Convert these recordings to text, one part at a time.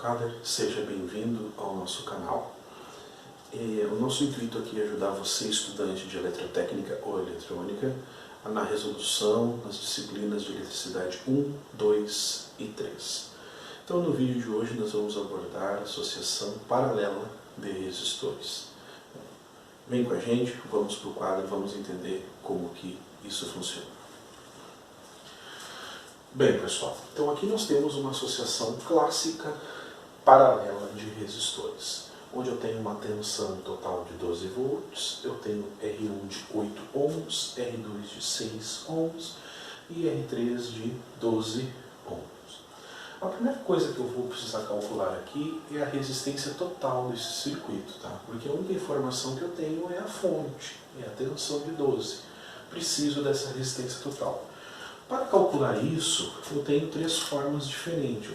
Kader, seja bem-vindo ao nosso canal. O nosso intuito aqui é ajudar você, estudante de eletrotécnica ou eletrônica, na resolução das disciplinas de eletricidade 1, 2 e 3. Então, no vídeo de hoje nós vamos abordar a associação paralela de resistores. Vem com a gente, vamos para o quadro, vamos entender como que isso funciona. Bem, pessoal, então aqui nós temos uma associação clássica paralela de resistores, onde eu tenho uma tensão total de 12 volts, eu tenho R1 de 8 ohms, R2 de 6 ohms e R3 de 12 ohms. A primeira coisa que eu vou precisar calcular aqui é a resistência total desse circuito, tá? Porque a única informação que eu tenho é a fonte, é a tensão de 12. Preciso dessa resistência total. Para calcular isso, eu tenho três fórmulas diferentes.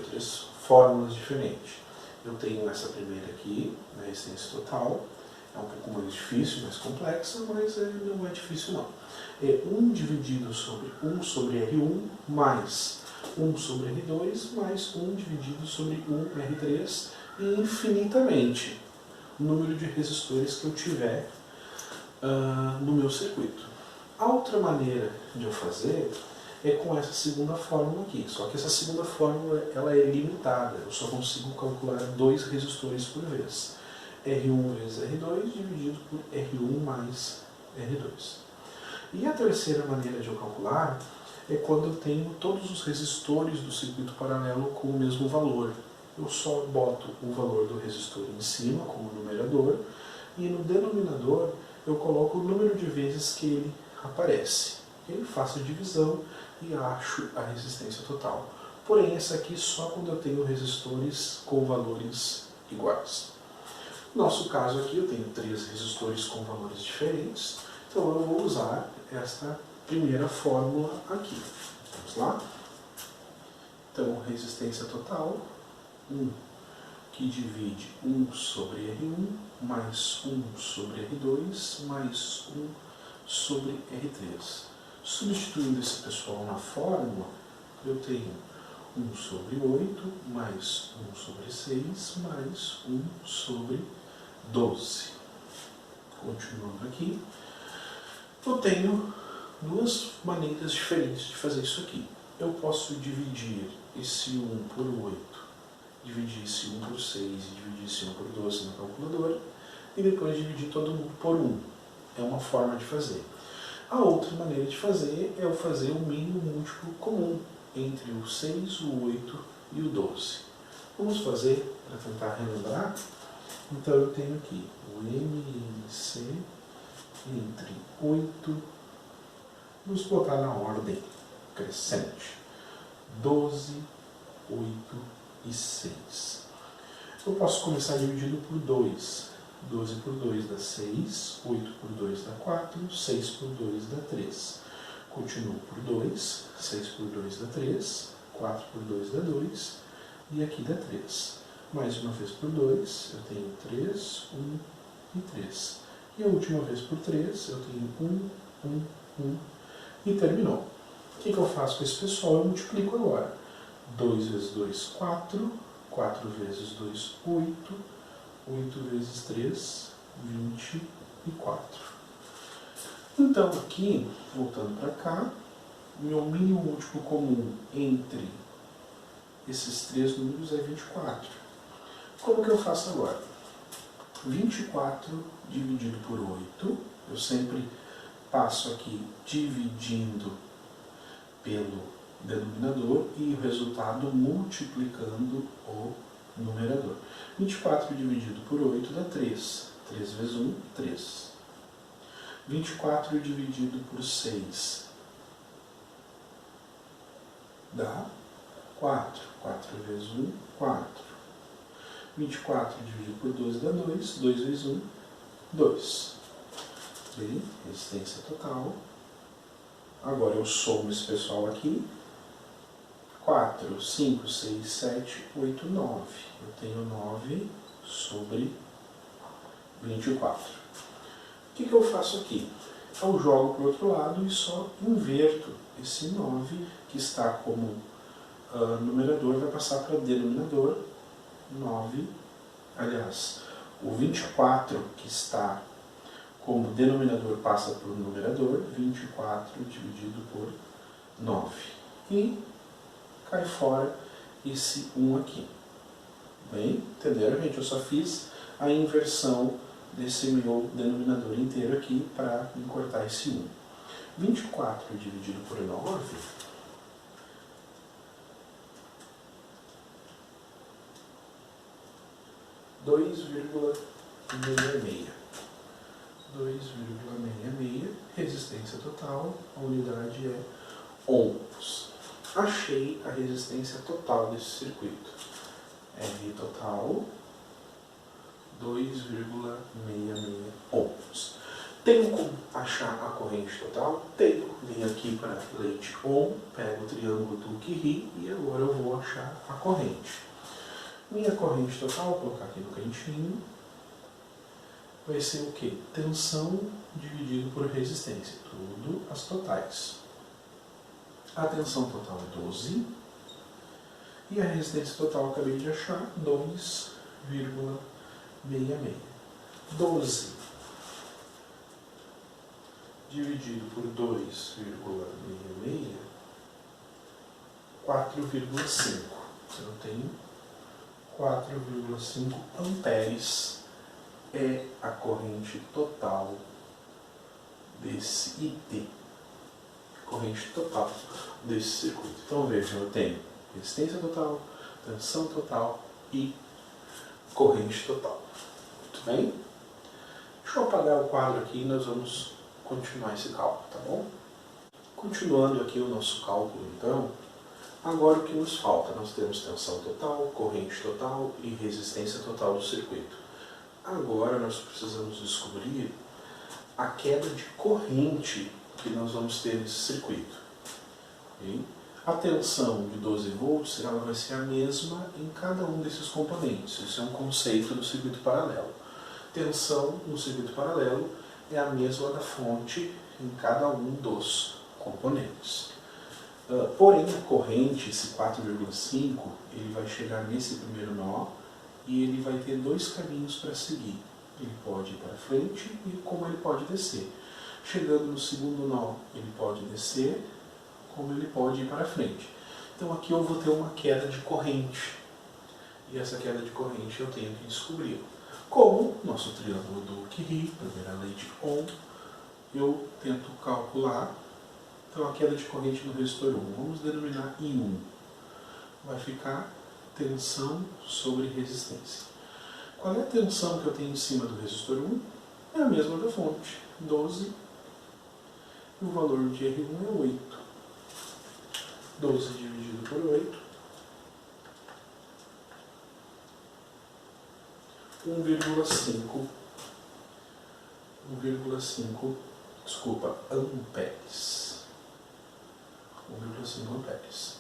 Eu tenho essa primeira aqui, a resistência total. É um pouco mais difícil, mais complexa, mas não é difícil não. É 1 dividido sobre 1 sobre R1 mais 1 sobre R2 mais 1 dividido sobre 1 R3 e infinitamente o número de resistores que eu tiver no meu circuito. A outra maneira de eu fazer é com essa segunda fórmula aqui, só que essa segunda fórmula ela é limitada, eu só consigo calcular 2 resistores por vez. R1 vezes R2 dividido por R1 mais R2. E a terceira maneira de eu calcular é quando eu tenho todos os resistores do circuito paralelo com o mesmo valor. Eu só boto o valor do resistor em cima como numerador e no denominador eu coloco o número de vezes que ele aparece. Eu faço a divisão e acho a resistência total. Porém, essa aqui só quando eu tenho resistores com valores iguais. No nosso caso aqui, eu tenho 3 resistores com valores diferentes, então eu vou usar esta primeira fórmula aqui. Vamos lá? Então, resistência total, 1 que divide 1 sobre R1, mais 1 sobre R2, mais 1 sobre R3. Substituindo esse pessoal na fórmula, eu tenho 1 sobre 8, mais 1 sobre 6, mais 1 sobre 12. Continuando aqui, eu tenho duas maneiras diferentes de fazer isso aqui. Eu posso dividir esse 1 por 8, dividir esse 1 por 6 e dividir esse 1 por 12 na calculadora, e depois dividir todo mundo por 1. É uma forma de fazer. A outra maneira de fazer é eu fazer o mínimo múltiplo comum entre o 6, o 8 e o 12. Vamos fazer para tentar relembrar? Então eu tenho aqui o MMC entre 8, vamos botar na ordem crescente, 12, 8 e 6. Eu posso começar dividindo por 2. 12 por 2 dá 6, 8 por 2 dá 4, 6 por 2 dá 3. Continuo por 2, 6 por 2 dá 3, 4 por 2 dá 2, e aqui dá 3. Mais uma vez por 2, eu tenho 3, 1 e 3. E a última vez por 3, eu tenho 1, 1, 1 e terminou. O que eu faço com esse pessoal? Eu multiplico agora. 2 vezes 2, 4, 4 vezes 2, 8, 8 vezes 3, 24. Então aqui, voltando para cá, meu mínimo múltiplo comum entre esses três números é 24. Como que eu faço agora? 24 dividido por 8, eu sempre passo aqui dividindo pelo denominador e o resultado multiplicando o numerador. 24 dividido por 8 dá 3. 3 vezes 1, 3. 24 dividido por 6 dá 4. 4 vezes 1, 4. 24 dividido por 12 dá 2. 2 vezes 1, 2. Bem, resistência total. Agora eu somo esse pessoal aqui. 4, 5, 6, 7, 8, 9. Eu tenho 9 sobre 24. O que eu faço aqui? Eu jogo para o outro lado e só inverto esse 9 que está como numerador, vai passar para denominador 9, aliás, o 24 que está como denominador passa para o numerador, 24 dividido por 9. E cai fora esse 1 aqui. Bem, entenderam, gente? Eu só fiz a inversão desse meu denominador inteiro aqui para encurtar esse 1. 24 dividido por 9 2,66. 2,66, resistência total, a unidade é ohms. Achei a resistência total desse circuito. R total, 2,66 ohms. Tenho como achar a corrente total? Tenho. Venho aqui para a lei de Ohm, pego o triângulo do Curie e agora eu vou achar a corrente. Minha corrente total, vou colocar aqui no cantinho, vai ser o quê? Tensão dividido por resistência. Tudo as totais. A tensão total é 12. E a resistência total eu acabei de achar, 2,66. 12 dividido por 2,66, 4,5. Eu tenho 4,5 amperes é a corrente total desse IT. Corrente total desse circuito. Então vejam, eu tenho resistência total, tensão total e corrente total. Muito bem? Deixa eu apagar o quadro aqui e nós vamos continuar esse cálculo, tá bom? Continuando aqui o nosso cálculo, então, agora o que nos falta? Nós temos tensão total, corrente total e resistência total do circuito. Agora nós precisamos descobrir a queda de corrente que nós vamos ter nesse circuito. Okay? A tensão de 12 volts ela vai ser a mesma em cada um desses componentes. Isso é um conceito do circuito paralelo. Tensão no circuito paralelo é a mesma da fonte em cada um dos componentes. Porém, a corrente, esse 4,5, ele vai chegar nesse primeiro nó e ele vai ter dois caminhos para seguir. Ele pode ir para frente e como ele pode descer. Chegando no segundo nó, ele pode descer, como ele pode ir para frente. Então aqui eu vou ter uma queda de corrente. E essa queda de corrente eu tenho que descobrir. Como nosso triângulo do Curie, primeira lei de Ohm, eu tento calcular. Então a queda de corrente no resistor 1, vamos denominar I1. Vai ficar tensão sobre resistência. Qual é a tensão que eu tenho em cima do resistor 1? É a mesma da fonte, 12. E o valor de R1 é 8. 12 dividido por 8. 1,5 amperes. 1,5 amperes.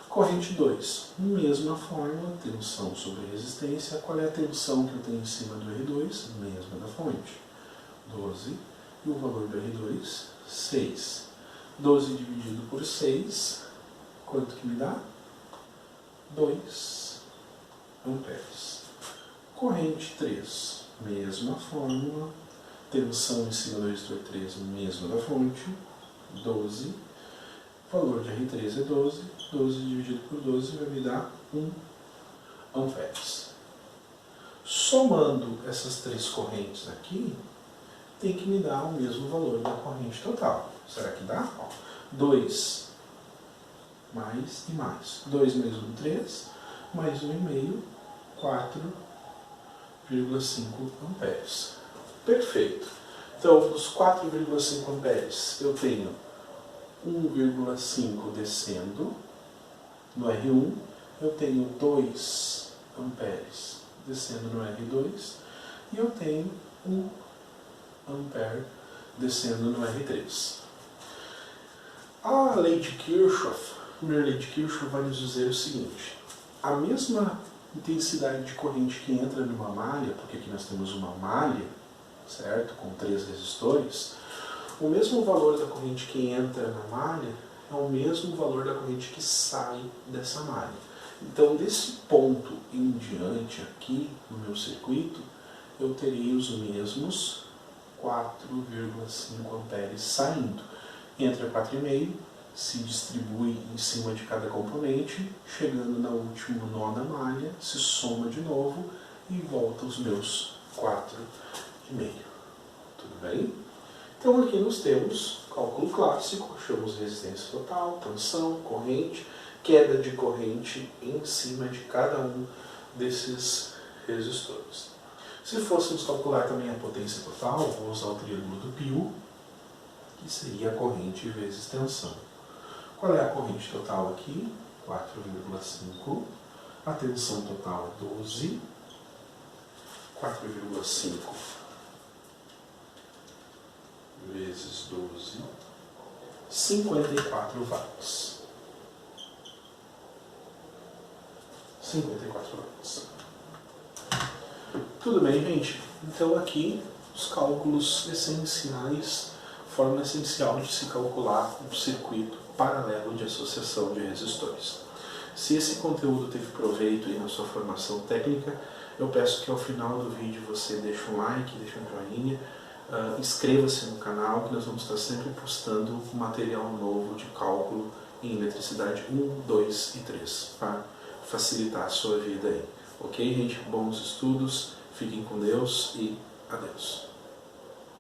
Corrente 2. Mesma fórmula, tensão sobre resistência. Qual é a tensão que eu tenho em cima do R2? Mesma da fonte. 12. E o valor do R2? 6. 12 dividido por 6. Quanto que me dá? 2 amperes. Corrente 3, mesma fórmula, tensão em cima do resistor 3, mesma da fonte, 12, valor de R3 é 12, 12 dividido por 12 vai me dar 1 amperes. Somando essas três correntes aqui, tem que me dar o mesmo valor da corrente total. Será que dá? 2 mais e mais. 2 mais 1, 3, mais 1,5, 4,5 amperes. Perfeito. Então, dos 4,5 amperes, eu tenho 1,5 descendo no R1, eu tenho 2 amperes descendo no R2 e eu tenho 1 ampere descendo no R3. A lei de Kirchhoff, a primeira lei de Kirchhoff vai nos dizer o seguinte: a mesma intensidade de corrente que entra numa malha, porque aqui nós temos uma malha, certo, com 3 resistores, o mesmo valor da corrente que entra na malha é o mesmo valor da corrente que sai dessa malha. Então, desse ponto em diante, aqui no meu circuito, eu terei os mesmos 4,5 amperes saindo. Entra 4,5, se distribui em cima de cada componente, chegando na última nó da malha, se soma de novo e volta os meus 4,5. Tudo bem? Então aqui nós temos cálculo clássico, achamos resistência total, tensão, corrente, queda de corrente em cima de cada um desses resistores. Se fôssemos calcular também a potência total, vou usar o triângulo do Peale, que seria a corrente vezes tensão. Qual é a corrente total aqui? 4,5. A tensão total é 12. 4,5 vezes 12, 54 watts. 54 watts. Tudo bem, gente? Então aqui os cálculos essenciais, forma essencial de se calcular um circuito paralelo de associação de resistores. Se esse conteúdo teve proveito aí na sua formação técnica, eu peço que ao final do vídeo você deixe um like, deixe um joinha, inscreva-se no canal, que nós vamos estar sempre postando material novo de cálculo em eletricidade 1, 2 e 3, para facilitar a sua vida aí. Ok, gente? Bons estudos, fiquem com Deus e adeus.